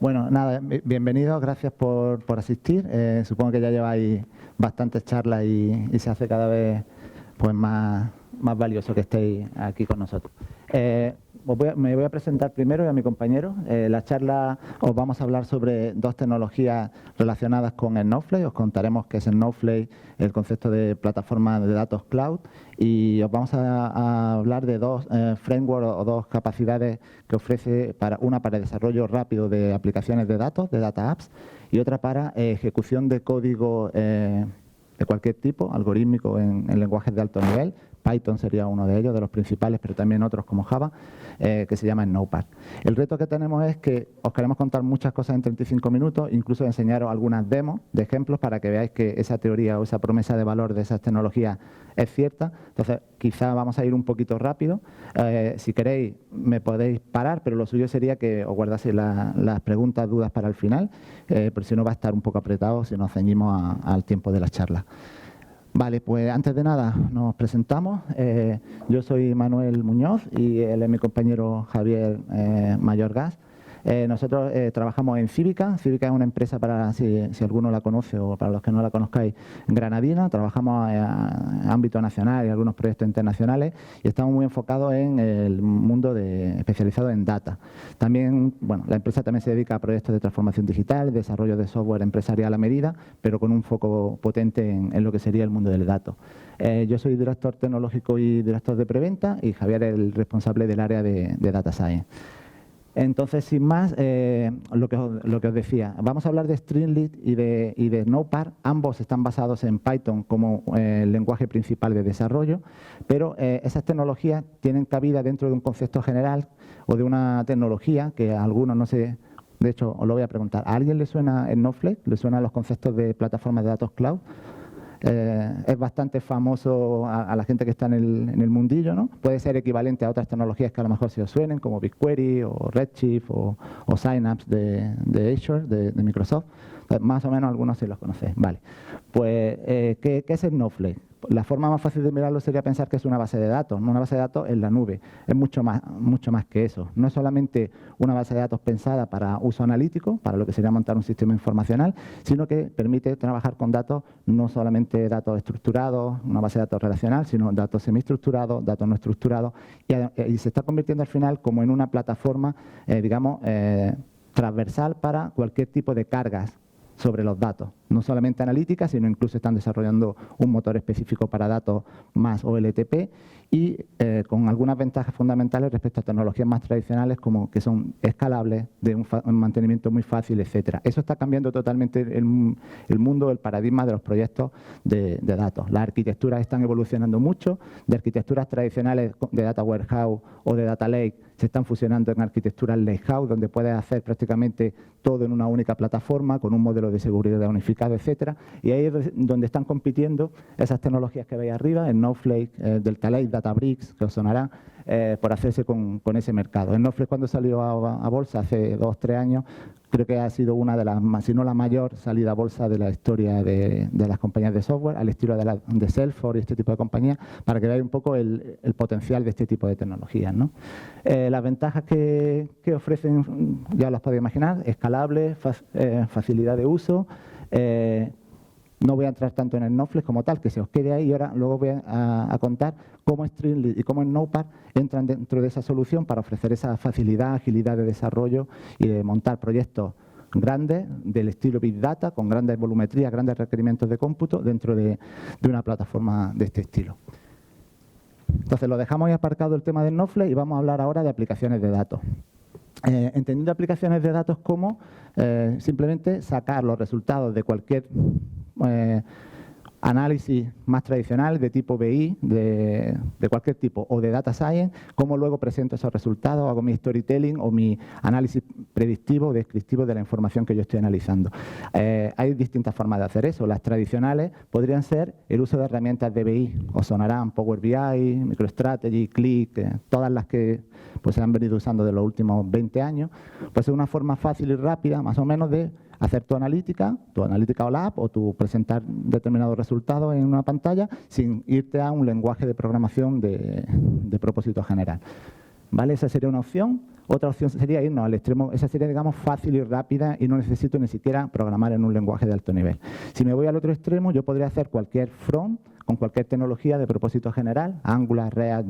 Bueno, nada, bienvenidos, gracias por asistir. Supongo que ya lleváis bastantes charlas y se hace cada vez pues más valioso que estéis aquí con nosotros. Me voy a presentar primero y a mi compañero. La charla os vamos a hablar sobre dos tecnologías relacionadas con Snowflake. Os contaremos qué es Snowflake, el concepto de plataforma de datos cloud, y os vamos a hablar de dos frameworks o dos capacidades que ofrece, una para el desarrollo rápido de aplicaciones de datos, de data apps, y otra para ejecución de código de cualquier tipo, algorítmico en lenguajes de alto nivel. Python sería uno de ellos, de los principales, pero también otros como Java, que se llama Snowpark. El reto que tenemos es que os queremos contar muchas cosas en 35 minutos, incluso enseñaros algunas demos de ejemplos para que veáis que esa teoría o esa promesa de valor de esas tecnologías es cierta. Entonces, quizá vamos a ir un poquito rápido. Si queréis, me podéis parar, pero lo suyo sería que os guardaseis las preguntas, dudas para el final, porque si no va a estar un poco apretado si nos ceñimos al tiempo de la charla. Vale, pues antes de nada nos presentamos. Yo soy Manuel Muñoz y él es mi compañero Javier Mayorgas. Nosotros trabajamos en Cívica. Cívica es una empresa, para si alguno la conoce o para los que no la conozcáis, granadina. Trabajamos en ámbito nacional y algunos proyectos internacionales y estamos muy enfocados en el mundo especializado en data. También, bueno, la empresa también se dedica a proyectos de transformación digital, desarrollo de software empresarial a medida, pero con un foco potente en lo que sería el mundo del dato. Yo soy director tecnológico y director de preventa y Javier es el responsable del área de Data Science. Entonces, sin más, lo que os decía, vamos a hablar de Streamlit y de Snowpark. Ambos están basados en Python como el lenguaje principal de desarrollo, pero esas tecnologías tienen cabida dentro de un concepto general o de una tecnología que a algunos no sé. De hecho, os lo voy a preguntar. ¿A alguien le suena Snowflake? ¿Le suenan los conceptos de plataformas de datos cloud? Es bastante famoso a la gente que está en el mundillo, ¿no? Puede ser equivalente a otras tecnologías que a lo mejor se os suenen, como BigQuery o Redshift o Synapse de Azure, de Microsoft. Más o menos algunos sí los conocéis. Vale. Pues, ¿qué es Snowflake? La forma más fácil de mirarlo sería pensar que es una base de datos, ¿no? Una base de datos en la nube. Es mucho más que eso. No es solamente una base de datos pensada para uso analítico, para lo que sería montar un sistema informacional, sino que permite trabajar con datos, no solamente datos estructurados, una base de datos relacional, sino datos semiestructurados, datos no estructurados, y se está convirtiendo al final como en una plataforma, digamos, transversal para cualquier tipo de cargas sobre los datos, no solamente analíticas, sino incluso están desarrollando un motor específico para datos más OLTP y con algunas ventajas fundamentales respecto a tecnologías más tradicionales como que son escalables, de un mantenimiento muy fácil, etcétera. Eso está cambiando totalmente el mundo, el paradigma de los proyectos de datos. Las arquitecturas están evolucionando mucho, de arquitecturas tradicionales de Data Warehouse o de Data Lake se están fusionando en arquitecturas Lakehouse, donde puedes hacer prácticamente todo en una única plataforma, con un modelo de seguridad unificado, etcétera. Y ahí es donde están compitiendo esas tecnologías que veis arriba, Snowflake, Delta Lake, Databricks, que os sonará, por hacerse con ese mercado. Snowflake, cuando salió a bolsa hace 2 o 3 años, creo que ha sido una de las, si no la mayor salida a bolsa de la historia de las compañías de software, al estilo de Salesforce y este tipo de compañías, para que veáis un poco el potencial de este tipo de tecnologías, ¿no? Las ventajas que ofrecen, ya las podéis imaginar: escalable, facilidad de uso. No voy a entrar tanto en el Snowflake como tal, que se os quede ahí, y ahora luego voy a contar cómo Streamlit y cómo Snowpark entran dentro de esa solución para ofrecer esa facilidad, agilidad de desarrollo y de montar proyectos grandes del estilo Big Data, con grandes volumetrías, grandes requerimientos de cómputo dentro de una plataforma de este estilo. Entonces, lo dejamos ahí aparcado el tema de Snowflake y vamos a hablar ahora de aplicaciones de datos. Entendiendo aplicaciones de datos como simplemente sacar los resultados de cualquier análisis más tradicional de tipo BI, de cualquier tipo, o de Data Science, cómo luego presento esos resultados, hago mi storytelling o mi análisis predictivo o descriptivo de la información que yo estoy analizando. Hay distintas formas de hacer eso. Las tradicionales podrían ser el uso de herramientas de BI, os sonarán Power BI, MicroStrategy, Qlik, todas las que pues, se han venido usando de los últimos 20 años. Pues es una forma fácil y rápida, más o menos, de hacer tu analítica OLAP o tu presentar determinados resultados en una pantalla sin irte a un lenguaje de programación de propósito general. ¿vale? Esa sería una opción. Otra opción sería irnos al extremo, esa sería, digamos, fácil y rápida y no necesito ni siquiera programar en un lenguaje de alto nivel. Si me voy al otro extremo, yo podría hacer cualquier front con cualquier tecnología de propósito general, Angular, React,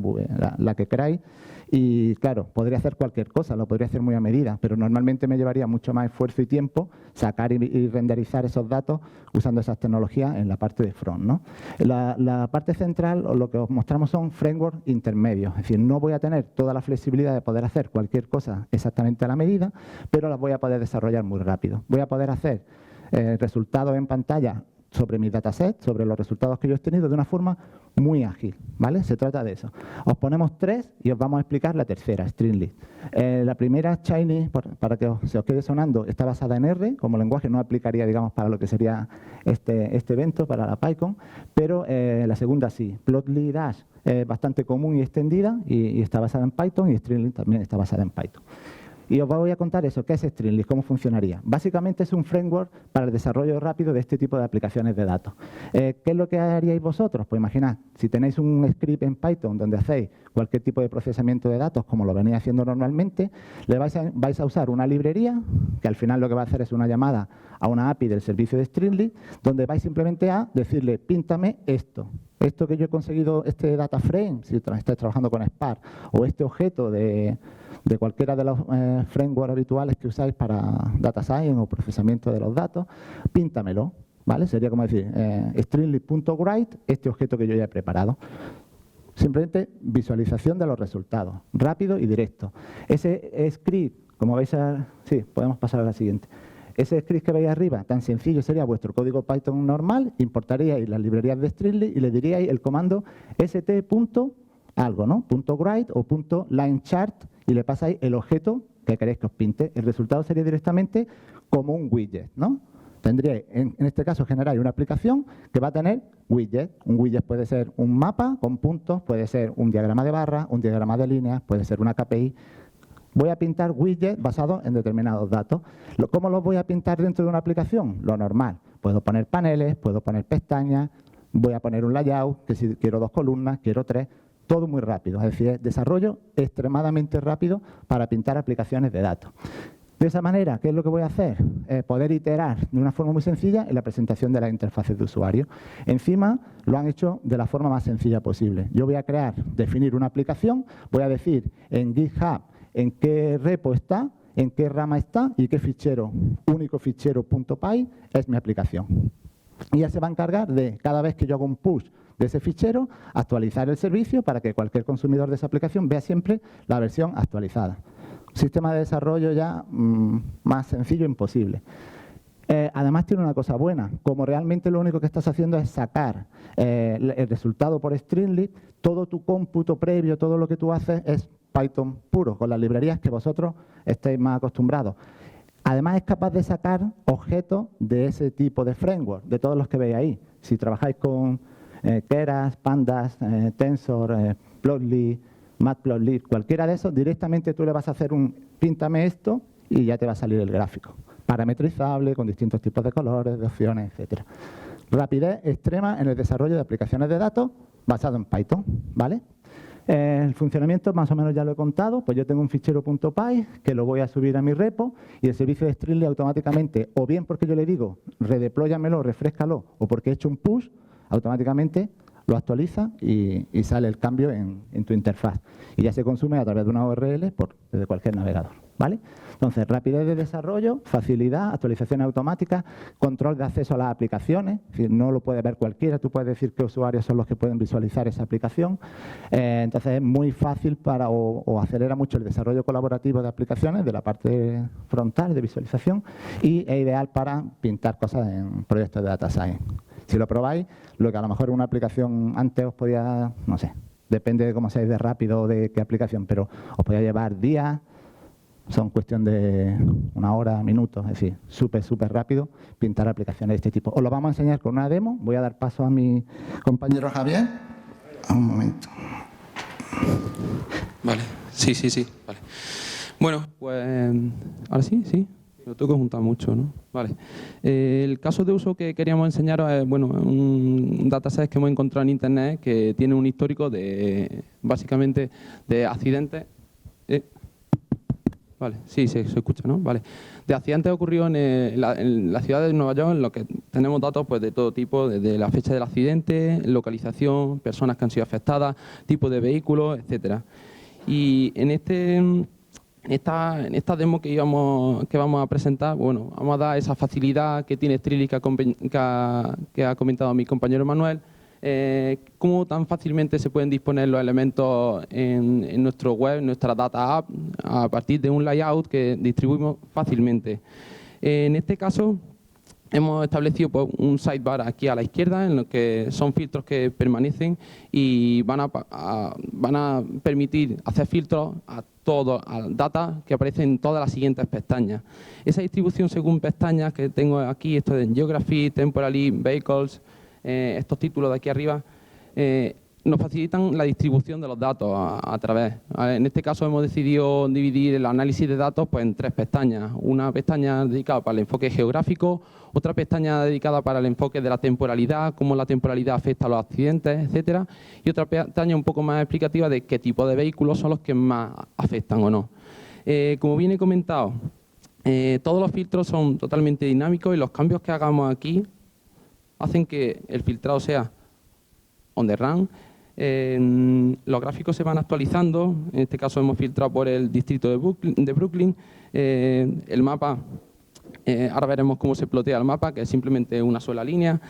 la que queráis, y claro, podría hacer cualquier cosa, lo podría hacer muy a medida, pero normalmente me llevaría mucho más esfuerzo y tiempo sacar y renderizar esos datos usando esas tecnologías en la parte de front, ¿no? La parte central, lo que os mostramos son frameworks intermedios, es decir, no voy a tener toda la flexibilidad de poder hacer cualquier cosa exactamente a la medida, pero las voy a poder desarrollar muy rápido. Voy a poder hacer resultados en pantalla sobre mi dataset, sobre los resultados que yo he tenido de una forma muy ágil, ¿vale? Se trata de eso. Os ponemos 3 y os vamos a explicar la tercera, Streamlit. La primera, Shiny, para que se os quede sonando, está basada en R, como lenguaje no aplicaría, digamos, para lo que sería este evento, para la PyCon, pero la segunda sí. Plotly Dash es bastante común y extendida y está basada en Python, y Streamlit también está basada en Python. Y os voy a contar eso, ¿qué es Streamlit? ¿Cómo funcionaría? Básicamente es un framework para el desarrollo rápido de este tipo de aplicaciones de datos. ¿Qué es lo que haríais vosotros? Pues imaginad, si tenéis un script en Python donde hacéis cualquier tipo de procesamiento de datos, como lo venís haciendo normalmente, le vais a usar una librería, que al final lo que va a hacer es una llamada a una API del servicio de Streamlit, donde vais simplemente a decirle, píntame esto. Esto que yo he conseguido, este data frame, si estáis trabajando con Spark, o este objeto de cualquiera de los frameworks habituales que usáis para data science o procesamiento de los datos, píntamelo, ¿vale? Sería como decir, streamlit.write, este objeto que yo ya he preparado. Simplemente visualización de los resultados, rápido y directo. Ese script, como veis, sí, podemos pasar a la siguiente. Ese script que veis arriba, tan sencillo, sería vuestro código Python normal, importaríais las librerías de Streamlit y le diríais el comando st.algo, ¿no? .write o .linechart y le pasáis el objeto que queréis que os pinte. El resultado sería directamente como un widget, ¿no? Tendríais, en este caso, generáis una aplicación que va a tener widget. Un widget puede ser un mapa con puntos, puede ser un diagrama de barras, un diagrama de líneas, puede ser una KPI. Voy a pintar widgets basados en determinados datos. ¿Cómo los voy a pintar dentro de una aplicación? Lo normal. Puedo poner paneles, puedo poner pestañas, voy a poner un layout, que si quiero 2 columnas, quiero 3, todo muy rápido. Es decir, es desarrollo extremadamente rápido para pintar aplicaciones de datos. De esa manera, ¿qué es lo que voy a hacer? Poder iterar de una forma muy sencilla en la presentación de las interfaces de usuario. Encima, lo han hecho de la forma más sencilla posible. Yo voy a definir una aplicación, voy a decir en GitHub en qué repo está, en qué rama está y qué fichero, único fichero .py es mi aplicación. Y ya se va a encargar de, cada vez que yo hago un push de ese fichero, actualizar el servicio para que cualquier consumidor de esa aplicación vea siempre la versión actualizada. Sistema de desarrollo ya más sencillo imposible. Además tiene una cosa buena, como realmente lo único que estás haciendo es sacar el resultado por Streamlit, todo tu cómputo previo, todo lo que tú haces es Python puro, con las librerías que vosotros estéis más acostumbrados. Además es capaz de sacar objetos de ese tipo de framework, de todos los que veis ahí. Si trabajáis con Keras, Pandas, Tensor, Plotly, Matplotlib, cualquiera de esos, directamente tú le vas a hacer un píntame esto y ya te va a salir el gráfico. Parametrizable, con distintos tipos de colores, de opciones, etcétera. Rapidez extrema en el desarrollo de aplicaciones de datos basado en Python, ¿vale? El funcionamiento más o menos ya lo he contado, pues yo tengo un fichero .py que lo voy a subir a mi repo y el servicio de Streamlit automáticamente, o bien porque yo le digo redeployamelo, refréscalo, o porque he hecho un push, automáticamente lo actualiza y sale el cambio en tu interfaz. Y ya se consume a través de una URL desde cualquier navegador, ¿vale? Entonces, rapidez de desarrollo, facilidad, actualizaciones automáticas, control de acceso a las aplicaciones, es decir, no lo puede ver cualquiera, tú puedes decir qué usuarios son los que pueden visualizar esa aplicación. Entonces, es muy fácil o acelera mucho el desarrollo colaborativo de aplicaciones, de la parte frontal de visualización, y es ideal para pintar cosas en proyectos de data science. Si lo probáis, lo que a lo mejor una aplicación antes os podía, no sé, depende de cómo seáis de rápido o de qué aplicación, pero os podía llevar días, son cuestión de una hora, minutos, es decir, súper rápido pintar aplicaciones de este tipo. Os lo vamos a enseñar con una demo, voy a dar paso a mi compañero Javier. Un momento. Vale, sí, vale. Bueno, pues ahora sí. Lo tengo que juntar mucho, ¿no? Vale. El caso de uso que queríamos enseñaros es, bueno, un dataset que hemos encontrado en Internet que tiene un histórico de, básicamente, de accidentes Vale, sí, se escucha, ¿no? Vale. De accidentes ocurridos en la ciudad de Nueva York, en lo que tenemos datos pues, de todo tipo, desde la fecha del accidente, localización, personas que han sido afectadas, tipo de vehículos, etcétera. Y en esta demo que vamos a presentar, bueno, vamos a dar esa facilidad que tiene Streamlit que ha comentado mi compañero Manuel, cómo tan fácilmente se pueden disponer los elementos en nuestro web, en nuestra data app, a partir de un layout que distribuimos fácilmente. En este caso, hemos establecido pues, un sidebar aquí a la izquierda, en lo que son filtros que permanecen y van a permitir hacer filtros a data que aparece en todas las siguientes pestañas. Esa distribución según pestañas que tengo aquí, esto de Geography, Temporally, Vehicles, estos títulos de aquí arriba, nos facilitan la distribución de los datos a través. En este caso hemos decidido dividir el análisis de datos pues, en 3 pestañas. Una pestaña dedicada para el enfoque geográfico, otra pestaña dedicada para el enfoque de la temporalidad, cómo la temporalidad afecta a los accidentes, etcétera, y otra pestaña un poco más explicativa de qué tipo de vehículos son los que más afectan o no. Como bien he comentado, todos los filtros son totalmente dinámicos y los cambios que hagamos aquí hacen que el filtrado sea on the run. Los gráficos se van actualizando, en este caso hemos filtrado por el distrito de Brooklyn. El mapa, ahora veremos cómo se plotea el mapa, que es simplemente una sola línea.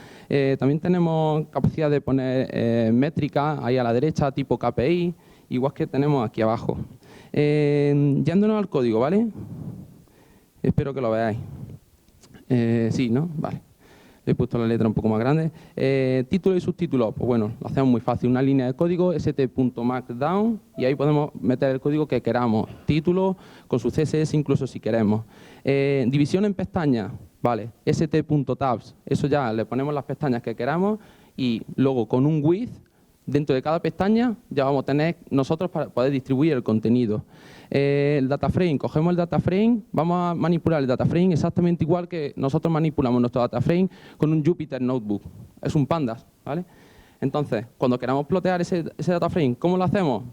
También tenemos capacidad de poner métricas ahí a la derecha, tipo KPI, igual que tenemos aquí abajo. Yéndonos al código, ¿vale? Espero que lo veáis. Sí, ¿no? Vale. Le he puesto la letra un poco más grande. Título y subtítulo, pues bueno, lo hacemos muy fácil. Una línea de código, st.markdown, y ahí podemos meter el código que queramos. Título, con su CSS incluso si queremos. División en pestañas, vale, st.tabs. Eso ya le ponemos las pestañas que queramos y luego con un width, dentro de cada pestaña ya vamos a tener nosotros para poder distribuir el contenido. El data frame, cogemos el data frame, vamos a manipular el data frame exactamente igual que nosotros manipulamos nuestro data frame con un Jupyter Notebook. Es un Pandas, ¿vale? Entonces, cuando queramos plotear ese data frame, ¿cómo lo hacemos?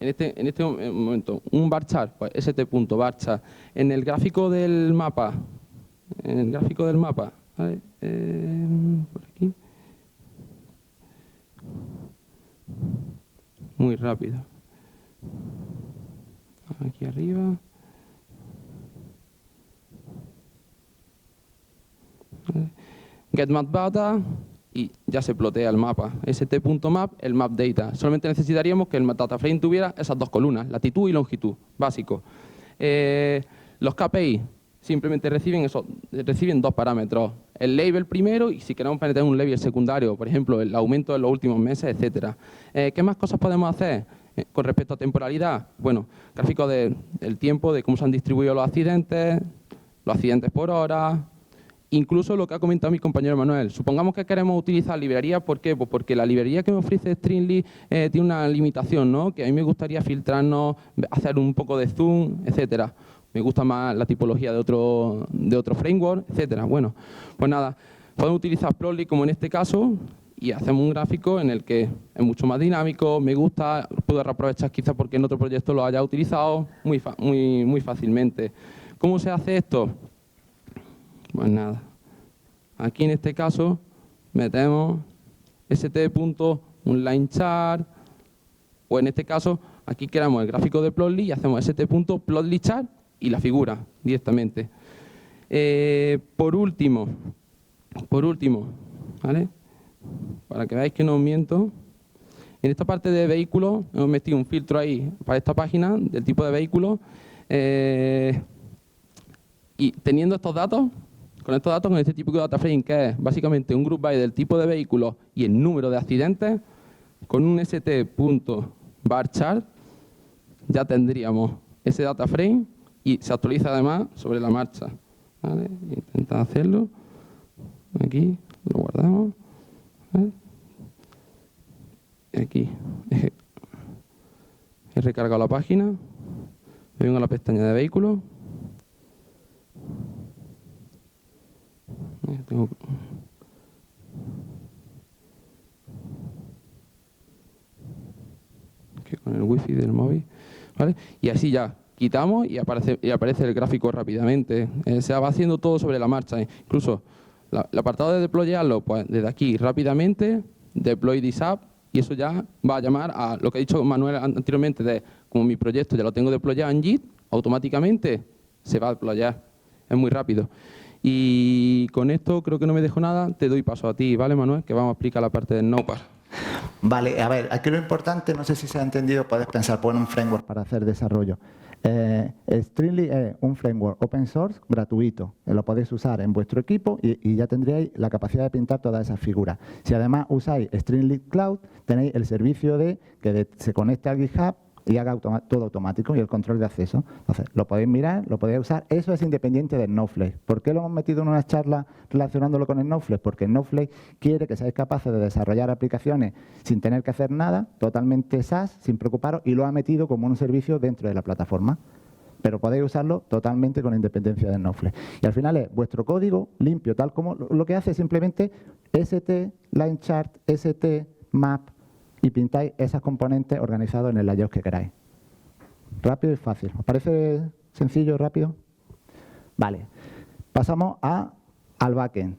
En este momento, un varchar, pues st.varchar. En el gráfico del mapa, ¿vale? Por aquí. Muy rápido. Aquí arriba. Vale. Get map data y ya se plotea el mapa. st.map, el map data. Solamente necesitaríamos que el data frame tuviera esas 2 columnas, latitud y longitud, básico. Los KPI simplemente reciben 2 parámetros. El label primero y si queremos meter un label secundario, por ejemplo, el aumento en los últimos meses, etcétera. ¿Qué más cosas podemos hacer con respecto a temporalidad? Bueno, gráfico del tiempo, de cómo se han distribuido los accidentes por hora, incluso lo que ha comentado mi compañero Manuel. Supongamos que queremos utilizar librerías, ¿por qué? Pues porque la librería que me ofrece Streamlit tiene una limitación, ¿no? Que a mí me gustaría filtrarnos, hacer un poco de zoom, etcétera. Me gusta más la tipología de otro framework, etcétera. Bueno, pues nada, podemos utilizar Plotly como en este caso y hacemos un gráfico en el que es mucho más dinámico, me gusta, puedo reaprovechar quizás porque en otro proyecto lo haya utilizado muy fácilmente. ¿Cómo se hace esto? Pues nada, aquí en este caso metemos st.onlinechart o en este caso aquí creamos el gráfico de Plotly y hacemos st.plotlychart y la figura directamente. Por último, ¿vale? Para que veáis que no os miento, en esta parte de vehículos hemos metido un filtro ahí para esta página del tipo de vehículo y teniendo estos datos, con este típico data frame que es básicamente un group by del tipo de vehículo y el número de accidentes, con un st.varchart ya tendríamos ese data frame y se actualiza además sobre la marcha. ¿Vale? Intenta hacerlo. Aquí lo guardamos. ¿Vale? Y aquí he recargado la página. Vengo a la pestaña de vehículos. Tengo que con el wifi del móvil, ¿vale? Y así ya quitamos y aparece el gráfico rápidamente. Se va haciendo todo sobre la marcha. Incluso el apartado de deployarlo, pues desde aquí rápidamente, deploy this app, y eso ya va a llamar a lo que ha dicho Manuel anteriormente, de como mi proyecto ya lo tengo deployado en Git, automáticamente se va a deployar. Es muy rápido. Y con esto creo que no me dejo nada, te doy paso a ti, ¿vale, Manuel? Que vamos a explicar la parte del Notepad. Vale, a ver, aquí lo importante, no sé si se ha entendido, puedes pensar, pon un framework para hacer desarrollo. Streamlit es un framework open source gratuito, lo podéis usar en vuestro equipo y ya tendríais la capacidad de pintar todas esas figuras. Si además usáis Streamlit Cloud, tenéis el servicio de que se conecte al GitHub y haga todo automático y el control de acceso. Entonces, lo podéis mirar, lo podéis usar. Eso es independiente de Snowflake. ¿Por qué lo hemos metido en una charla relacionándolo con Snowflake? Porque Snowflake quiere que seáis capaces de desarrollar aplicaciones sin tener que hacer nada, totalmente SaaS, sin preocuparos, y lo ha metido como un servicio dentro de la plataforma. Pero podéis usarlo totalmente con independencia de Snowflake. Y al final es vuestro código limpio, tal como lo que hace es simplemente ST, line chart, ST, map, y pintáis esas componentes organizados en el layout que queráis. Rápido y fácil. ¿Os parece sencillo y rápido? Vale. Pasamos al backend.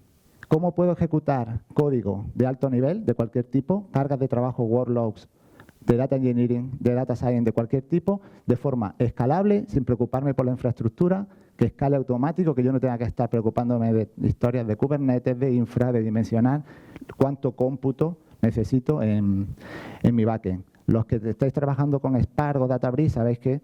¿Cómo puedo ejecutar código de alto nivel, de cualquier tipo, cargas de trabajo, workloads, de data engineering, de data science, de cualquier tipo, de forma escalable, sin preocuparme por la infraestructura, que escale automático, que yo no tenga que estar preocupándome de historias de Kubernetes, de infra, de dimensionar, cuánto cómputo necesito en mi backend. Los que estáis trabajando con Spark o Databricks sabéis que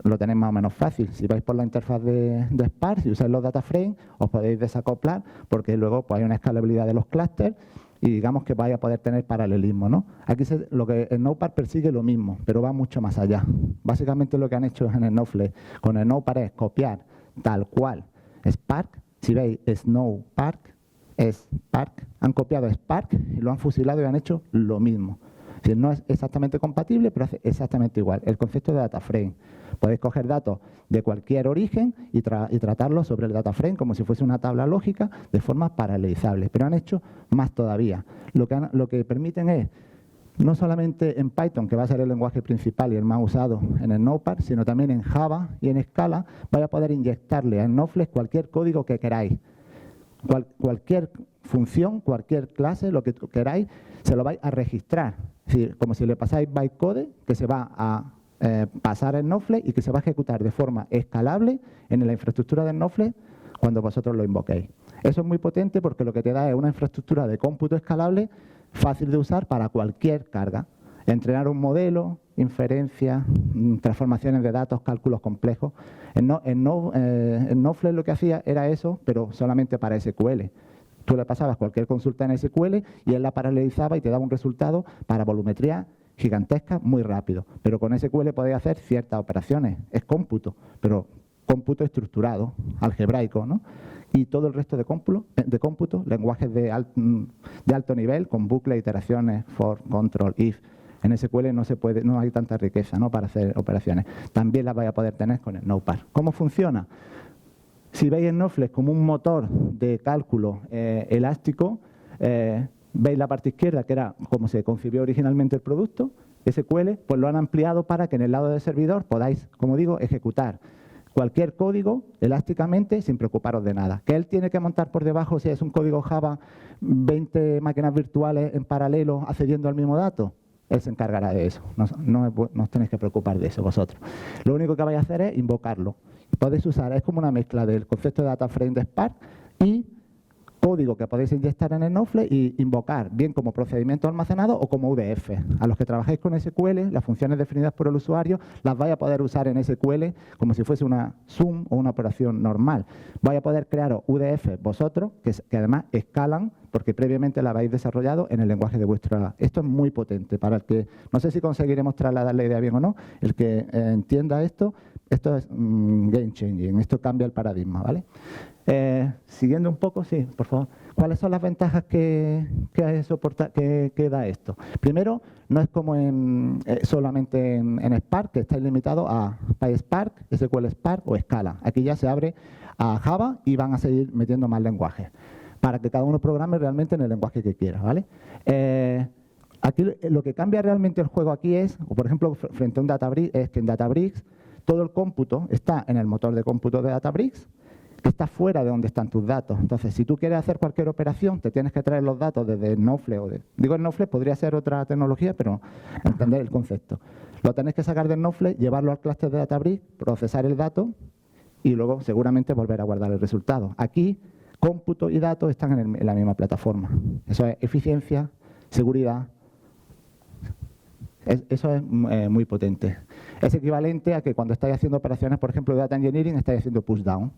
lo tenéis más o menos fácil. Si vais por la interfaz de Spark, si usáis los data frames, os podéis desacoplar porque luego pues, hay una escalabilidad de los clústeres y digamos que vais a poder tener paralelismo, ¿no? Aquí lo que el Snowpark persigue lo mismo, pero va mucho más allá. Básicamente lo que han hecho en Snowflake con el Snowpark es copiar tal cual Spark. Si veis Snowpark, Spark, han copiado Spark y lo han fusilado y han hecho lo mismo. Es decir, no es exactamente compatible, pero hace exactamente igual. El concepto de data frame. Podéis coger datos de cualquier origen y tratarlos sobre el data frame como si fuese una tabla lógica de forma paralelizable. Pero han hecho más todavía. Lo que permiten es, no solamente en Python, que va a ser el lenguaje principal y el más usado en el Snowpark, sino también en Java y en Scala, vais a poder inyectarle a Snowflake cualquier código que queráis. Cualquier función, cualquier clase, lo que queráis, se lo vais a registrar. Es decir, como si le pasáis bytecode, que se va a pasar en Snowflake y que se va a ejecutar de forma escalable en la infraestructura de Snowflake cuando vosotros lo invoquéis. Eso es muy potente porque lo que te da es una infraestructura de cómputo escalable fácil de usar para cualquier carga. Entrenar un modelo, inferencias, transformaciones de datos, cálculos complejos. En Snowflake lo que hacía era eso, pero solamente para SQL. Tú le pasabas cualquier consulta en SQL y él la paralelizaba y te daba un resultado para volumetría gigantesca muy rápido. Pero con SQL podéis hacer ciertas operaciones. Es cómputo, pero cómputo estructurado, algebraico, ¿no? Y todo el resto de cómputo, lenguajes de alto nivel, con bucles, iteraciones, for, control, if. En SQL no hay tanta riqueza, ¿no?, para hacer operaciones. También las vais a poder tener con el Snowpark. ¿Cómo funciona? Si veis Snowflake como un motor de cálculo elástico, veis la parte izquierda, que era como se concibió originalmente el producto, SQL, pues lo han ampliado para que en el lado del servidor podáis, como digo, ejecutar cualquier código elásticamente sin preocuparos de nada. ¿Que él tiene que montar por debajo, si es un código Java, 20 máquinas virtuales en paralelo accediendo al mismo dato? Él se encargará de eso. No os tenéis que preocupar de eso vosotros. Lo único que vais a hacer es invocarlo. Podéis usar, es como una mezcla del concepto de data frame de Spark y código que podéis inyectar en Snowflake y invocar bien como procedimiento almacenado o como UDF. A los que trabajáis con SQL, las funciones definidas por el usuario las vais a poder usar en SQL como si fuese una sum o una operación normal. Vais a poder crear UDF vosotros, que además escalan porque previamente la habéis desarrollado en el lenguaje de vuestra... Esto es muy potente para el que... No sé si conseguiremos trasladar la idea bien o no. El que entienda esto es game changing. Esto cambia el paradigma, ¿vale? Siguiendo un poco, sí, por favor. ¿Cuáles son las ventajas que da esto? Primero, no es como solamente en Spark, que estáis limitados a PySpark, SQL Spark o Scala. Aquí ya se abre a Java y van a seguir metiendo más lenguajes para que cada uno programe realmente en el lenguaje que quiera, ¿vale? Aquí lo que cambia realmente el juego aquí es, o por ejemplo, frente a un Databricks, es que en Databricks todo el cómputo está en el motor de cómputo de Databricks, que está fuera de donde están tus datos. Entonces, si tú quieres hacer cualquier operación, te tienes que traer los datos desde Snowflake. Digo, Snowflake podría ser otra tecnología, pero entender el concepto. Lo tenés que sacar de Snowflake, llevarlo al clúster de Databricks, procesar el dato y luego seguramente volver a guardar el resultado. Aquí, cómputo y datos están en la misma plataforma. Eso es eficiencia, seguridad. Eso es muy potente. Es equivalente a que cuando estáis haciendo operaciones, por ejemplo, de data engineering, estáis haciendo pushdown.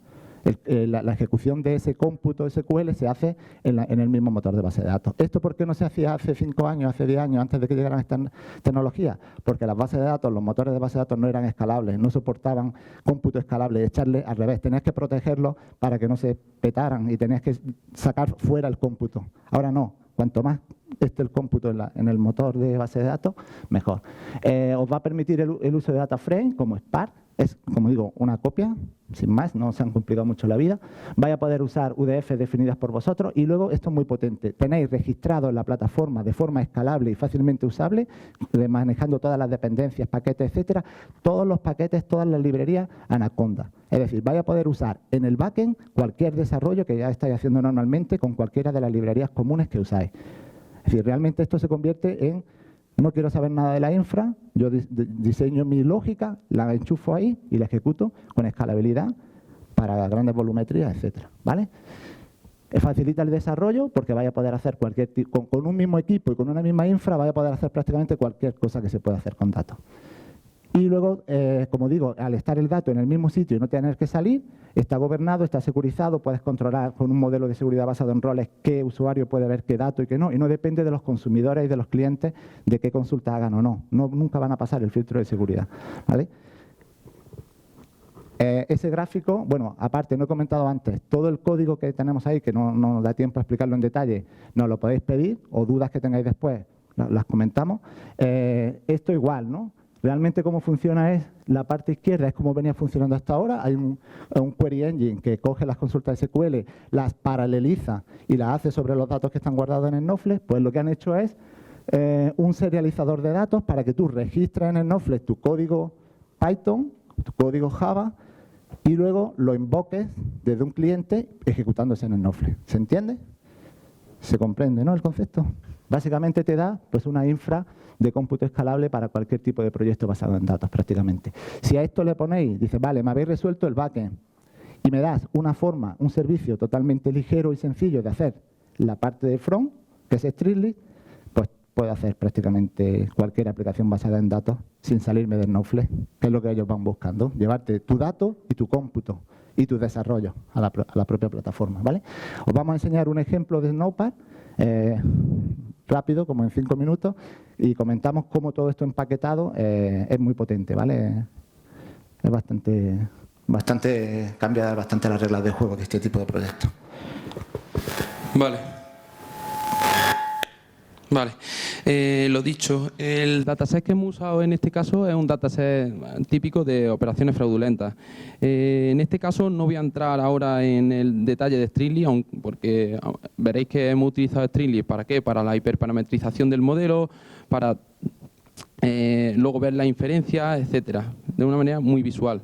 La ejecución de ese cómputo SQL se hace en el mismo motor de base de datos. ¿Esto por qué no se hacía hace 5 años, hace 10 años, antes de que llegaran estas tecnologías? Porque las bases de datos, los motores de base de datos no eran escalables, no soportaban cómputo escalable, echarle al revés. Tenías que protegerlos para que no se petaran y tenías que sacar fuera el cómputo. Ahora no. Cuanto más esté el cómputo en el motor de base de datos, mejor. Os va a permitir el uso de data frame como Spark. Es, como digo, una copia, sin más, no se han complicado mucho la vida. Vais a poder usar UDF definidas por vosotros y luego, esto es muy potente, tenéis registrado en la plataforma de forma escalable y fácilmente usable, manejando todas las dependencias, paquetes, etcétera, todos los paquetes, todas las librerías Anaconda. Es decir, vais a poder usar en el backend cualquier desarrollo que ya estáis haciendo normalmente con cualquiera de las librerías comunes que usáis. Es decir, realmente esto se convierte en: no quiero saber nada de la infra, yo diseño mi lógica, la enchufo ahí y la ejecuto con escalabilidad para grandes volumetrías, etcétera, ¿vale? Facilita el desarrollo porque vaya a poder hacer cualquier tipo, con un mismo equipo y con una misma infra, vaya a poder hacer prácticamente cualquier cosa que se pueda hacer con datos. Y luego, como digo, al estar el dato en el mismo sitio y no tener que salir, está gobernado, está securizado, puedes controlar con un modelo de seguridad basado en roles qué usuario puede ver qué dato y qué no, y no depende de los consumidores y de los clientes de qué consulta hagan o no. Nunca van a pasar el filtro de seguridad, ¿vale? Ese gráfico, bueno, aparte, no he comentado antes, todo el código que tenemos ahí, que no nos da tiempo a explicarlo en detalle, nos lo podéis pedir, o dudas que tengáis después, las comentamos. Esto igual, ¿no? Realmente cómo funciona es, la parte izquierda es como venía funcionando hasta ahora, hay un query engine que coge las consultas SQL, las paraleliza y las hace sobre los datos que están guardados en Snowflake. Pues lo que han hecho es un serializador de datos para que tú registres en Snowflake tu código Python, tu código Java, y luego lo invoques desde un cliente ejecutándose en Snowflake. ¿Se entiende? ¿Se comprende, no, el concepto? Básicamente te da pues una infra de cómputo escalable para cualquier tipo de proyecto basado en datos, prácticamente. Si a esto le ponéis, dices, vale, me habéis resuelto el backend y me das una forma, un servicio totalmente ligero y sencillo de hacer la parte de front, que es Streetly, pues puedo hacer prácticamente cualquier aplicación basada en datos sin salirme de Snowflake, que es lo que ellos van buscando, llevarte tu dato y tu cómputo y tu desarrollo a la propia plataforma, ¿vale? Os vamos a enseñar un ejemplo de Snowpark, rápido, como en 5 minutos, y comentamos cómo todo esto empaquetado es muy potente, ¿vale? Es cambia bastante las reglas de juego de este tipo de proyectos. Vale, lo dicho, el dataset que hemos usado en este caso es un dataset típico de operaciones fraudulentas. En este caso no voy a entrar ahora en el detalle de Streetly, porque veréis que hemos utilizado Streetly ¿para qué? Para la hiperparametrización del modelo, para luego ver la inferencia, etcétera, de una manera muy visual.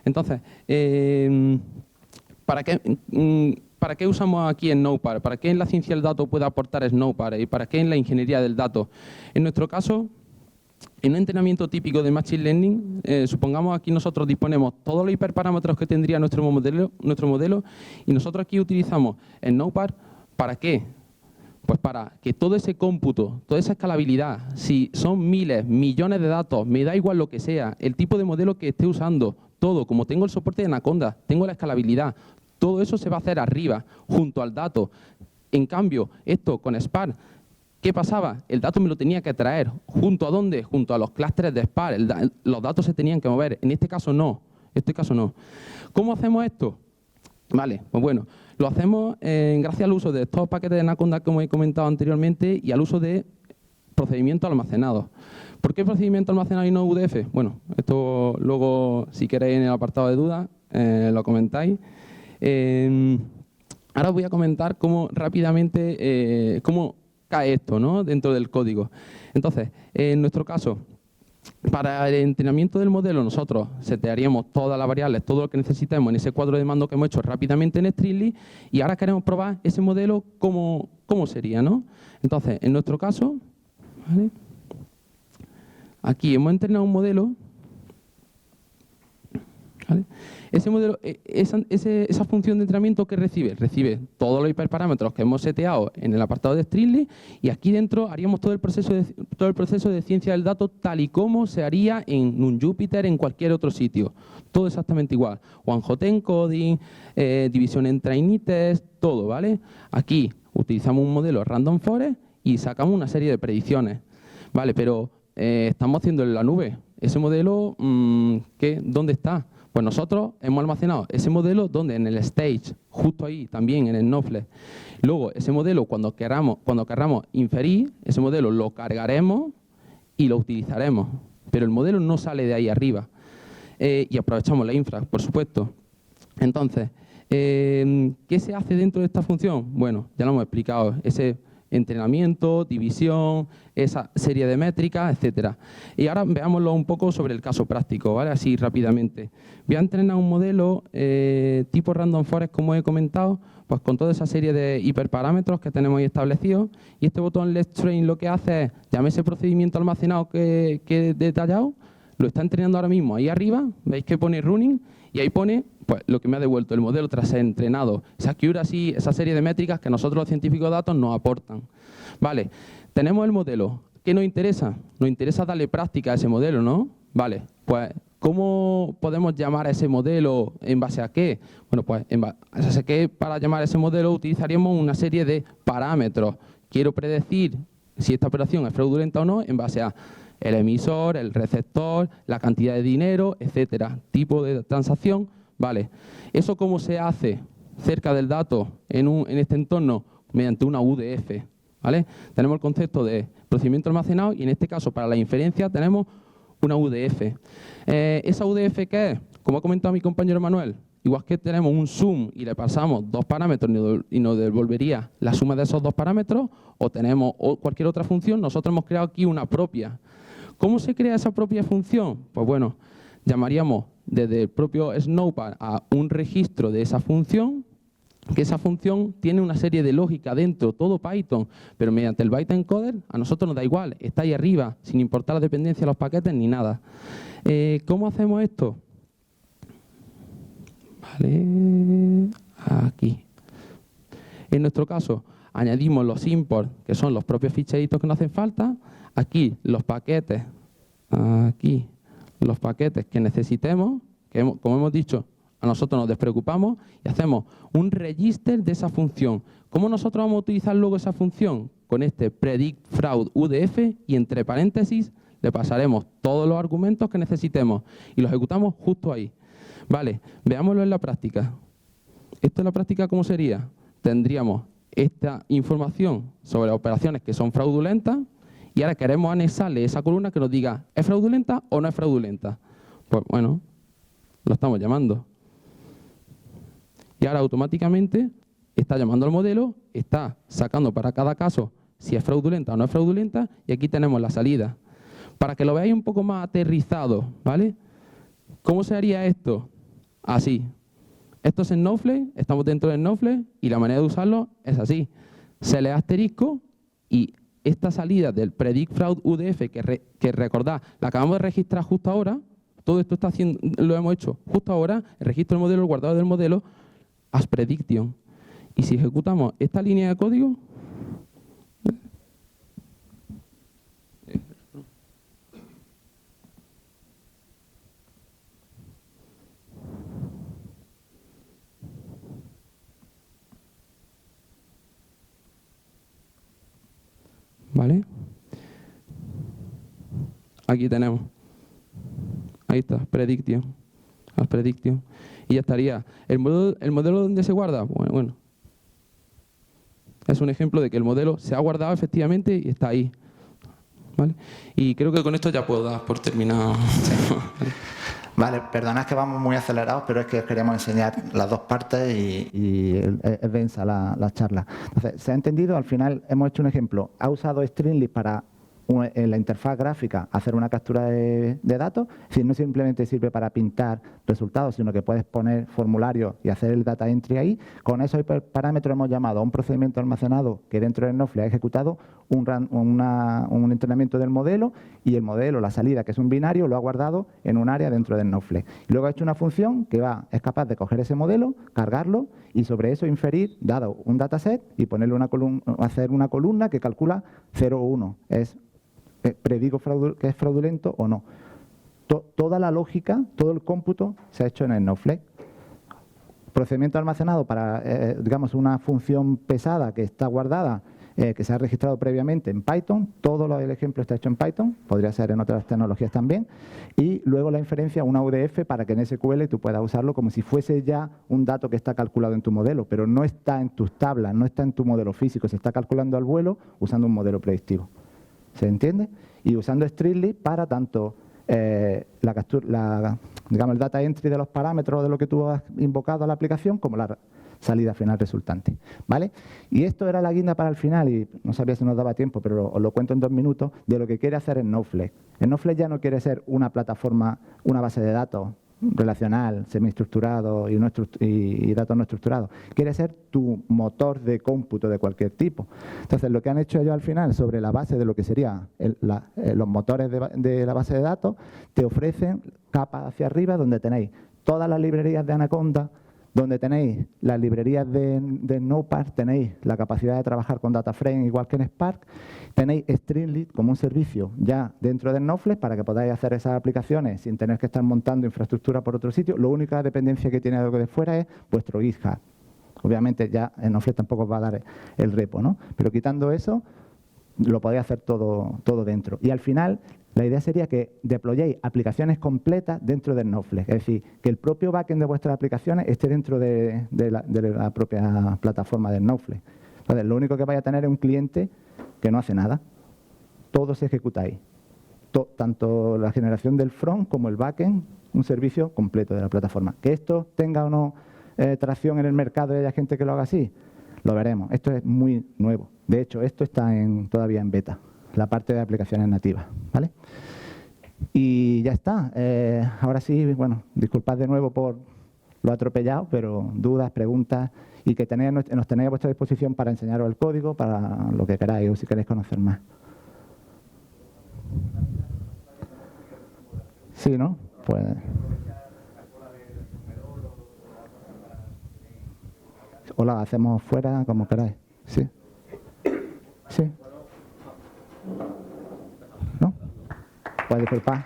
Entonces, ¿para qué usamos aquí Snowpark? ¿Para qué en la ciencia del dato puede aportar Snowpark? ¿Y para qué en la ingeniería del dato? En nuestro caso, en un entrenamiento típico de Machine Learning, supongamos aquí nosotros disponemos todos los hiperparámetros que tendría nuestro modelo y nosotros aquí utilizamos Snowpark, ¿para qué? Pues para que todo ese cómputo, toda esa escalabilidad, si son miles, millones de datos, me da igual lo que sea, el tipo de modelo que esté usando, todo, como tengo el soporte de Anaconda, tengo la escalabilidad, todo eso se va a hacer arriba, junto al dato. En cambio, esto con Spark, ¿qué pasaba? El dato me lo tenía que traer. ¿Junto a dónde? Junto a los clústeres de Spark. Los datos se tenían que mover. En este caso no. ¿Cómo hacemos esto? Vale, pues bueno, lo hacemos gracias al uso de estos paquetes de Anaconda, como he comentado anteriormente, y al uso de procedimientos almacenados. ¿Por qué procedimiento almacenado y no UDF? Bueno, esto luego, si queréis en el apartado de dudas, lo comentáis. Ahora os voy a comentar cómo rápidamente cómo cae esto, ¿no? Dentro del código. Entonces, en nuestro caso, Para el entrenamiento del modelo nosotros setearíamos todas las variables, todo lo que necesitemos en ese cuadro de mando que hemos hecho rápidamente en Streamlit y ahora queremos probar ese modelo cómo sería, ¿no? Entonces, en nuestro caso, ¿vale? Aquí hemos entrenado un modelo, ¿vale? Ese modelo, esa función de entrenamiento que recibe todos los hiperparámetros que hemos seteado en el apartado de Streamlit y aquí dentro haríamos todo el proceso de ciencia del dato tal y como se haría en un Jupyter, en cualquier otro sitio. Todo exactamente igual. One Hot Encoding, división en trainee test, todo, ¿vale? Aquí utilizamos un modelo Random Forest y sacamos una serie de predicciones, ¿vale? Pero estamos haciendo en la nube. Ese modelo, ¿dónde está? Pues nosotros hemos almacenado ese modelo donde en el stage, justo ahí también en el Snowflake. Luego ese modelo cuando queramos inferir, ese modelo lo cargaremos y lo utilizaremos. Pero el modelo no sale de ahí arriba. Y aprovechamos la infra, por supuesto. Entonces, ¿qué se hace dentro de esta función? Bueno, ya lo hemos explicado. Ese entrenamiento, división, esa serie de métricas, etcétera. Y ahora veámoslo un poco sobre el caso práctico, ¿vale? Así rápidamente. Voy a entrenar un modelo tipo Random Forest, como he comentado, pues con toda esa serie de hiperparámetros que tenemos ahí establecidos. Y este botón Let's Train lo que hace es, llame ese procedimiento almacenado que he detallado, lo está entrenando ahora mismo ahí arriba, veis que pone running y ahí pone pues lo que me ha devuelto el modelo tras ser entrenado. Esa accuracy, esa serie de métricas que nosotros los científicos de datos nos aportan. Vale, tenemos el modelo. ¿Qué nos interesa? Nos interesa darle práctica a ese modelo, ¿no? Vale, pues ¿cómo podemos llamar a ese modelo? ¿En base a qué? Bueno, pues en base a que para llamar a ese modelo utilizaríamos una serie de parámetros. Quiero predecir si esta operación es fraudulenta o no en base a el emisor, el receptor, la cantidad de dinero, etcétera, tipo de transacción. Vale, ¿eso cómo se hace cerca del dato en este entorno? Mediante una UDF, ¿vale? Tenemos el concepto de procedimiento almacenado y en este caso para la inferencia tenemos una UDF. ¿Esa UDF qué es? Como ha comentado mi compañero Manuel, igual que tenemos un sum y le pasamos dos parámetros y nos devolvería la suma de esos dos parámetros, o tenemos cualquier otra función, nosotros hemos creado aquí una propia. ¿Cómo se crea esa propia función? Pues bueno, llamaríamos desde el propio Snowpark a un registro de esa función, que esa función tiene una serie de lógica dentro, todo Python, pero mediante el byteencoder a nosotros nos da igual, está ahí arriba, sin importar la dependencia de los paquetes ni nada. ¿Cómo hacemos esto? Vale, aquí. En nuestro caso, añadimos los imports, que son los propios ficheritos que nos hacen falta. Aquí los paquetes, que necesitemos, que como hemos dicho, a nosotros nos despreocupamos y hacemos un register de esa función. ¿Cómo nosotros vamos a utilizar luego esa función? Con este predict fraud UDF y entre paréntesis le pasaremos todos los argumentos que necesitemos y los ejecutamos justo ahí. Vale, veámoslo en la práctica. ¿Esto en la práctica cómo sería? Tendríamos esta información sobre operaciones que son fraudulentas y ahora queremos anexarle esa columna que nos diga ¿es fraudulenta o no es fraudulenta? Pues bueno, lo estamos llamando. Y ahora automáticamente está llamando al modelo, está sacando para cada caso si es fraudulenta o no es fraudulenta y aquí tenemos la salida. Para que lo veáis un poco más aterrizado, ¿vale? ¿Cómo se haría esto? Así. Esto es en Snowflake, estamos dentro de Snowflake y la manera de usarlo es así. Se le da asterisco y esta salida del predict fraud UDF, que recordad, la acabamos de registrar justo ahora, todo esto lo hemos hecho justo ahora, el registro del modelo, el guardado del modelo, as prediction. Y si ejecutamos esta línea de código, ¿vale? Aquí tenemos. Ahí está, prediction. As prediction. Y ya estaría. ¿El modelo dónde se guarda? Bueno. Es un ejemplo de que el modelo se ha guardado efectivamente y está ahí. ¿Vale? Y creo que con esto ya puedo dar por terminado. Sí. Vale, perdonad que vamos muy acelerados, pero es que os queremos enseñar las dos partes y es densa la charla. Entonces, ¿se ha entendido? Al final hemos hecho un ejemplo. Ha usado Streamlit para en la interfaz gráfica hacer una captura de datos, es decir, no simplemente sirve para pintar resultados, sino que puedes poner formularios y hacer el data entry ahí. Con esos parámetros hemos llamado a un procedimiento almacenado que dentro de Snowflake ha ejecutado un entrenamiento del modelo, y el modelo, la salida, que es un binario, lo ha guardado en un área dentro de Snowflake. Y luego ha hecho una función que es capaz de coger ese modelo, cargarlo y sobre eso inferir, dado un dataset, y ponerle hacer una columna que calcula 0 o 1. Predigo que es fraudulento o no. Toda la lógica, todo el cómputo se ha hecho en Snowflake. Procedimiento almacenado para, digamos, una función pesada que está guardada, que se ha registrado previamente en Python. Todo el ejemplo está hecho en Python, podría ser en otras tecnologías también. Y luego la inferencia, una UDF, para que en SQL tú puedas usarlo como si fuese ya un dato que está calculado en tu modelo, pero no está en tus tablas, no está en tu modelo físico, se está calculando al vuelo usando un modelo predictivo. ¿Se entiende? Y usando Streetly para tanto digamos, el data entry de los parámetros de lo que tú has invocado a la aplicación como la salida final resultante. ¿Vale? Y esto era la guinda para el final, y no sabía si nos daba tiempo, pero os lo cuento en 2 minutos, de lo que quiere hacer Snowflake. Snowflake ya no quiere ser una plataforma, una base de datos relacional, semiestructurado y datos no estructurados. Quiere ser tu motor de cómputo de cualquier tipo. Entonces, lo que han hecho ellos al final, sobre la base de lo que serían los motores de la base de datos, te ofrecen capas hacia arriba donde tenéis todas las librerías de Anaconda, donde tenéis las librerías de Snowpark, tenéis la capacidad de trabajar con DataFrame igual que en Spark, tenéis Streetly como un servicio ya dentro de Snowflake para que podáis hacer esas aplicaciones sin tener que estar montando infraestructura por otro sitio. La única dependencia que tiene de algo de fuera es vuestro GitHub. Obviamente ya Snowflake tampoco os va a dar el repo, ¿no? Pero quitando eso, lo podéis hacer todo dentro. Y al final, la idea sería que deployéis aplicaciones completas dentro de Snowflake. Es decir, que el propio backend de vuestras aplicaciones esté dentro de la propia plataforma de Snowflake. Entonces, lo único que vais a tener es un cliente que no hace nada. Todo se ejecuta ahí. Tanto la generación del front como el backend, un servicio completo de la plataforma. Que esto tenga o no tracción en el mercado y haya gente que lo haga así, lo veremos. Esto es muy nuevo. De hecho, esto está todavía en beta, la parte de aplicaciones nativas, ¿vale? Y ya está. Ahora sí, bueno, disculpad de nuevo por lo atropellado, pero dudas, preguntas, y que nos tenéis a vuestra disposición para enseñaros el código, para lo que queráis o si queréis conocer más. Sí, ¿no? Pues... o la hacemos fuera, como queráis. Sí. Sí. ¿No? Pues disculpad.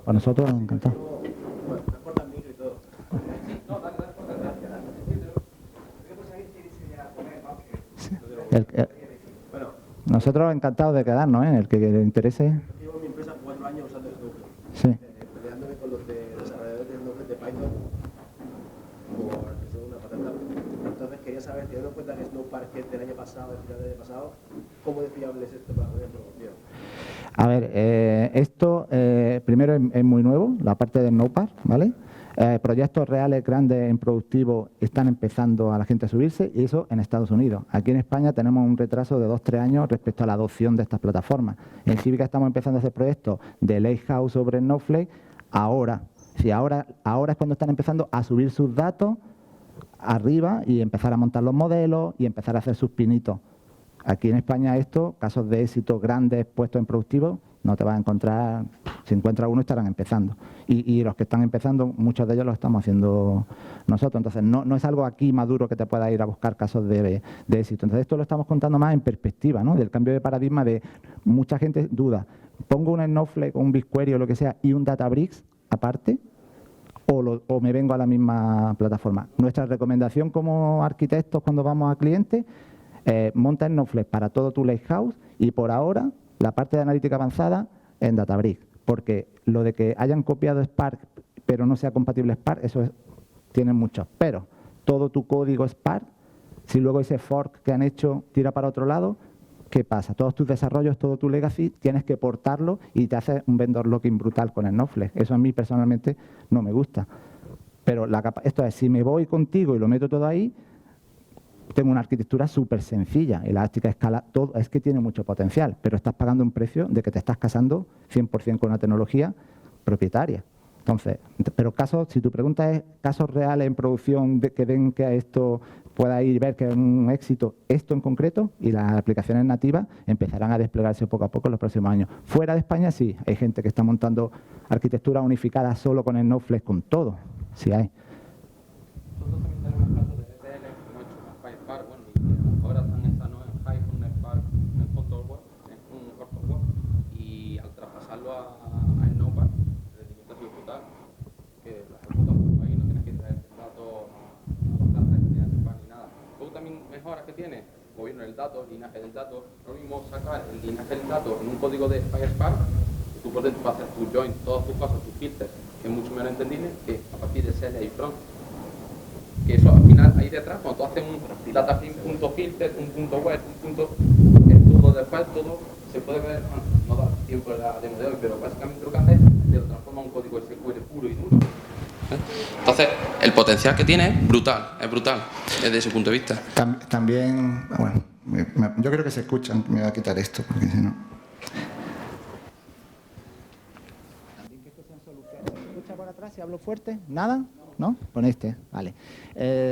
A nosotros encantado. Sí. Nosotros encantados de quedarnos, ¿eh? El que le interese. Llevo en mi empresa 4 años usando Snowflake. Sí. Peleándome con los desarrolladores de Snowflake de Python porque son una patata. Entonces quería saber, teniendo en cuenta que Snowpark es del año pasado, del final del año pasado, ¿cómo de fiable es esto para poner en producción? A ver, esto primero es muy nuevo, la parte de Snowpark, ¿vale? Proyectos reales grandes en productivo están empezando a la gente a subirse, y eso en Estados Unidos. Aquí en España tenemos un retraso de 2-3 años respecto a la adopción de estas plataformas. En Cívica estamos empezando a hacer proyectos de Lakehouse sobre Snowflake ahora. Sí, ahora es cuando están empezando a subir sus datos arriba y empezar a montar los modelos y empezar a hacer sus pinitos. Aquí en España casos de éxito grandes puestos en productivo, no te vas a encontrar, si encuentras uno estarán empezando. Y los que están empezando, muchos de ellos los estamos haciendo nosotros. Entonces, no es algo aquí maduro que te pueda ir a buscar casos de éxito. Entonces, esto lo estamos contando más en perspectiva, ¿no? Del cambio de paradigma de mucha gente duda. ¿Pongo un Snowflake o un BigQuery o lo que sea y un Databricks aparte? ¿O me vengo a la misma plataforma? Nuestra recomendación como arquitectos cuando vamos a clientes, monta Snowflake para todo tu Lakehouse, y por ahora la parte de analítica avanzada en Databricks, porque lo de que hayan copiado Spark pero no sea compatible Spark, tiene muchos pero. Todo tu código Spark, si luego ese fork que han hecho tira para otro lado, ¿qué pasa? Todos tus desarrollos, todo tu legacy, tienes que portarlo y te hace un vendor locking brutal con Snowflake. Eso a mí personalmente no me gusta. Pero esto es, si me voy contigo y lo meto todo ahí, tengo una arquitectura súper sencilla, elástica, escala, todo, es que tiene mucho potencial, pero estás pagando un precio de que te estás casando 100% con una tecnología propietaria. Entonces, pero casos, si tu pregunta es casos reales en producción de que den que a esto pueda ir y ver que es un éxito, esto en concreto, y las aplicaciones nativas empezarán a desplegarse poco a poco en los próximos años. Fuera de España sí, hay gente que está montando arquitectura unificada solo con el Snowflake, con todo, sí hay. Nosotros también tenemos casos de ETL que hemos hecho con PySpark, bueno, y ahora están estas ¿no? en Hive, con Spark, en Hotware, en un Hotware, y al traspasarlo a Snowpark, el rendimiento ha sido brutal, que lo ejecutas por ahí, no tienes que traer datos a los clases que tienes Spark ni nada. Luego también mejoras que tiene, gobierno del dato, linaje del dato, lo mismo sacar el linaje del dato en un código de PySpark, y tú por dentro vas a hacer tus joins, todas tus cosas, tus filters, que es mucho menos entendible que a partir de CLI front. Que eso al final ahí detrás, cuando tú haces un dataframe.filter, un punto web, un punto, todo después, todo se puede ver, bueno, no da tiempo de la demo de hoy, pero básicamente lo que hace es que lo transforma en un código SQL puro y duro. Entonces, el potencial que tiene es brutal desde ese punto de vista. También, bueno, yo creo que se escuchan, me voy a quitar esto, porque si no... También que esto sean soluciones. ¿Se escucha por atrás si hablo fuerte? ¿Nada? ¿No? Con este, vale.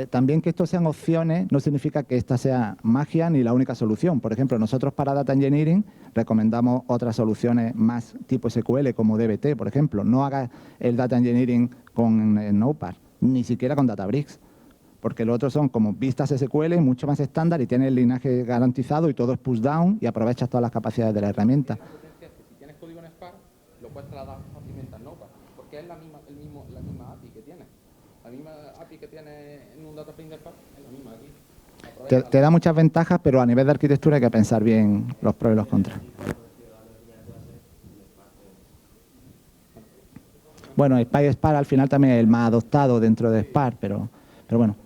También que esto sean opciones no significa que esta sea magia ni la única solución. Por ejemplo, nosotros para Data Engineering recomendamos otras soluciones más tipo SQL, como DBT, por ejemplo. No hagas el Data Engineering con Snowpark, ni siquiera con Databricks, porque los otros son como vistas SQL, mucho más estándar y tiene el linaje garantizado y todo es push down y aprovechas todas las capacidades de la herramienta. Si tienes código en Spark, lo puedes trasladar fácilmente a Snowpark, porque es la misma API que tiene. La misma API que tiene en un data frame de Spark es la misma aquí. Te da muchas ventajas, pero a nivel de arquitectura hay que pensar bien los pros y los contras. Bueno, PySpark al final también es el más adoptado dentro de Spark, pero bueno.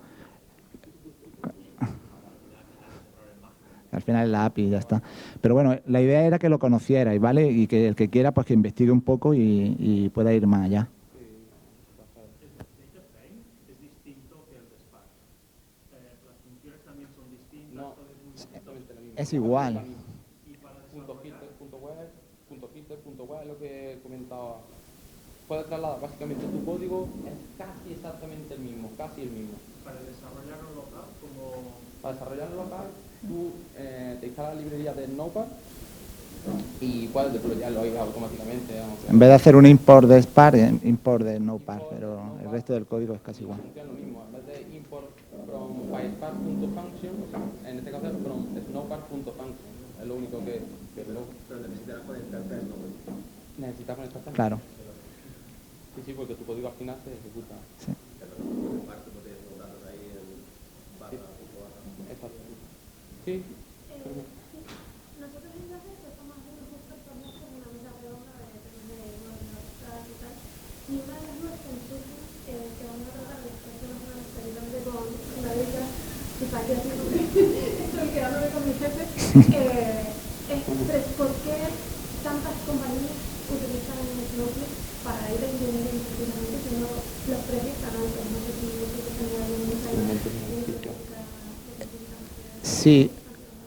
Al final es la API y ya está. Pero bueno, la idea era que lo conocierais, ¿vale? Y que el que quiera, pues que investigue un poco y pueda ir más allá. Es igual. Punto web, es lo que comentaba. Puedes trasladar básicamente tu código, es casi exactamente el mismo, casi el mismo. Para desarrollarlo local, Para desarrollarlo local, tú te instalas la librería de Snowpark y puedes deployarlo ahí automáticamente. En vez de hacer un import de Spark, import de Snowpark, pero el resto del código es casi igual. Funciona lo mismo, en vez de import from PySpark.function, en este caso es from Snowpark.function. Es lo único que luego... pero necesitarás conectarte a Snowpark. Necesitas conectarte. Claro. Sí, porque tu código al final se ejecuta. Sí. Exacto. Sí. Nosotros en clase estamos haciendo justo torneos como una mesa redonda de nuestras y tal. Y una de las nuestras que vamos a tratar de hacer una experimento con la vida y para que estoy quedándome con mi jefe, es por qué tantas compañías utilizan Snowflake para ir a engineering precisamente siendo los precios tan altos. No sé si vosotros tenéis algún insight. Sí.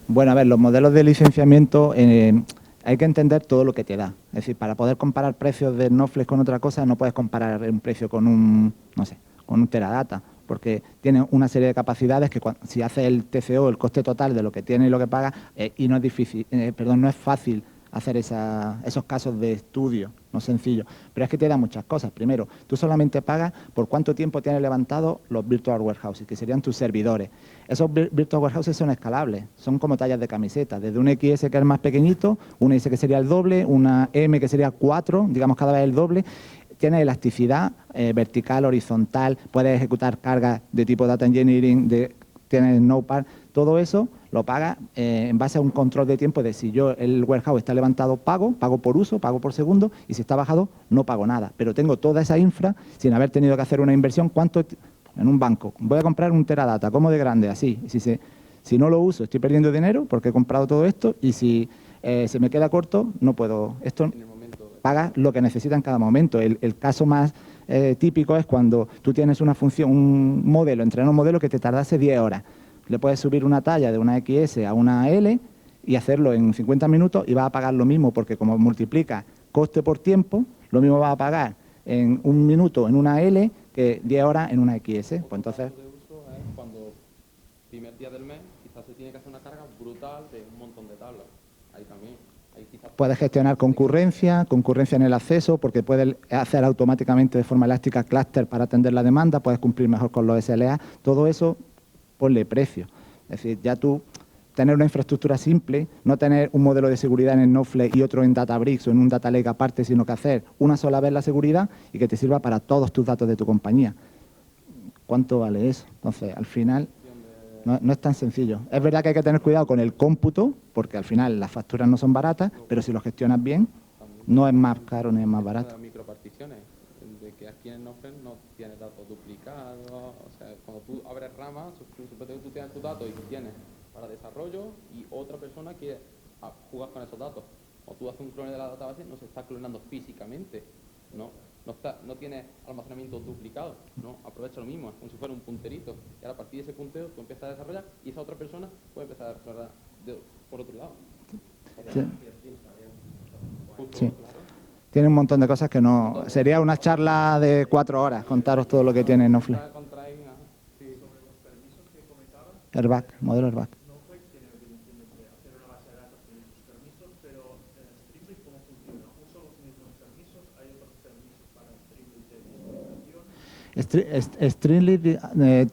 Bueno, a ver, los modelos de licenciamiento hay que entender todo lo que te da. Es decir, para poder comparar precios de Snowflake con otra cosa, no puedes comparar un precio con un, no sé, con un Teradata, porque tiene una serie de capacidades que si haces el TCO, el coste total de lo que tiene y lo que paga, y no es difícil, no es fácil hacer esos casos de estudio, no es sencillo. Pero es que te da muchas cosas. Primero, tú solamente pagas por cuánto tiempo tienes levantado los Virtual Warehouses, que serían tus servidores. Esos Virtual Warehouses son escalables, son como tallas de camiseta, desde un XS que es el más pequeñito, una S que sería el doble, una M que sería 4, digamos cada vez el doble. Tienes elasticidad vertical, horizontal, puedes ejecutar cargas de tipo Data Engineering, tienes Snowpark, todo eso lo pagas en base a un control de tiempo de si el warehouse está levantado, pago por uso, pago por segundo, y si está bajado, no pago nada. Pero tengo toda esa infra sin haber tenido que hacer una inversión. ¿Cuánto? En un banco. Voy a comprar un Teradata, ¿cómo de grande? Así. Si no lo uso, estoy perdiendo dinero porque he comprado todo esto, y si se me queda corto, no puedo. Esto paga lo que necesita en cada momento. El caso más típico es cuando tú tienes una función, un modelo, entrenar un modelo que te tardase 10 horas. le puedes subir una talla de una XS a una L y hacerlo en 50 minutos y vas a pagar lo mismo, porque como multiplica coste por tiempo, lo mismo vas a pagar en 1 minuto en una L que 10 horas en una XS. Pues entonces, de uso es cuando primer día del mes quizás se tiene que hacer una carga brutal de un montón de tablas. Ahí también. Ahí quizás puedes gestionar concurrencia en el acceso, porque puedes hacer automáticamente de forma elástica clúster para atender la demanda, puedes cumplir mejor con los SLA. Todo eso, ponle precio. Es decir, ya tú tener una infraestructura simple, no tener un modelo de seguridad en el Snowflake y otro en Databricks o en un Data Lake aparte, sino que hacer una sola vez la seguridad y que te sirva para todos tus datos de tu compañía. ¿Cuánto vale eso? Entonces, al final, no es tan sencillo. Es verdad que hay que tener cuidado con el cómputo, porque al final las facturas no son baratas, pero si lo gestionas bien, no es más caro ni es más barato. Las microparticiones, de que aquí en Snowflake no tienes datos duplicados. O sea, cuando tú abres ramas, supongo que tú tienes tus datos y tienes para desarrollo y otra persona quiere jugar con esos datos. O tú haces un clone de la database, no se está clonando físicamente, no tiene almacenamiento duplicado, ¿no? Aprovecha lo mismo, es como si fuera un punterito. Y ahora a partir de ese puntero tú empiezas a desarrollar y esa otra persona puede empezar a desarrollar por otro lado. Sí. Sí. Tiene un montón de cosas que no... Sería una charla de 4 horas contaros todo lo que tiene Snowflake. Airbag, modelo Airbag. Streamlit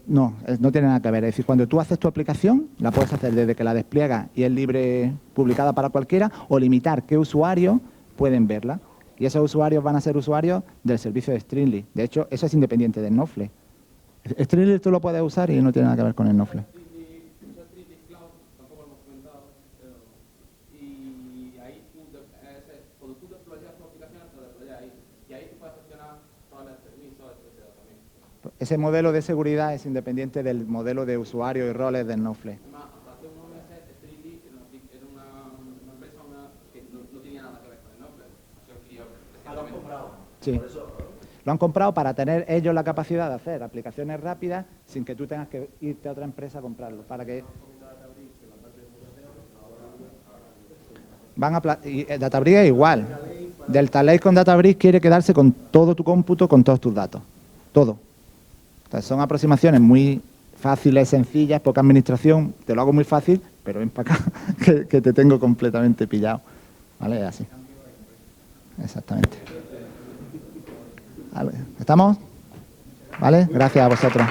no tiene nada que ver. Es decir, cuando tú haces tu aplicación, la puedes hacer desde que la despliegas y es libre, publicada para cualquiera, o limitar qué usuarios pueden verla. Y esos usuarios van a ser usuarios del servicio de Streamlit. De hecho, eso es independiente de Snowflake. Streamlit tú lo puedes usar y no tiene nada que ver con Snowflake. Ese modelo de seguridad es independiente del modelo de usuario y roles de Snowflake. Hace unos meses, Streamlit era una empresa que no tenía nada que ver con Snowflake. Lo han comprado. Sí. Lo han comprado para tener ellos la capacidad de hacer aplicaciones rápidas sin que tú tengas que irte a otra empresa a comprarlo. Para que Databricks es igual. Delta Lake con Databricks quiere quedarse con todo tu cómputo, con todos tus datos. Todo. Entonces, son aproximaciones muy fáciles, sencillas, poca administración. Te lo hago muy fácil, pero ven para acá, que te tengo completamente pillado. ¿Vale? Así. Exactamente. ¿Estamos? ¿Vale? Gracias a vosotros.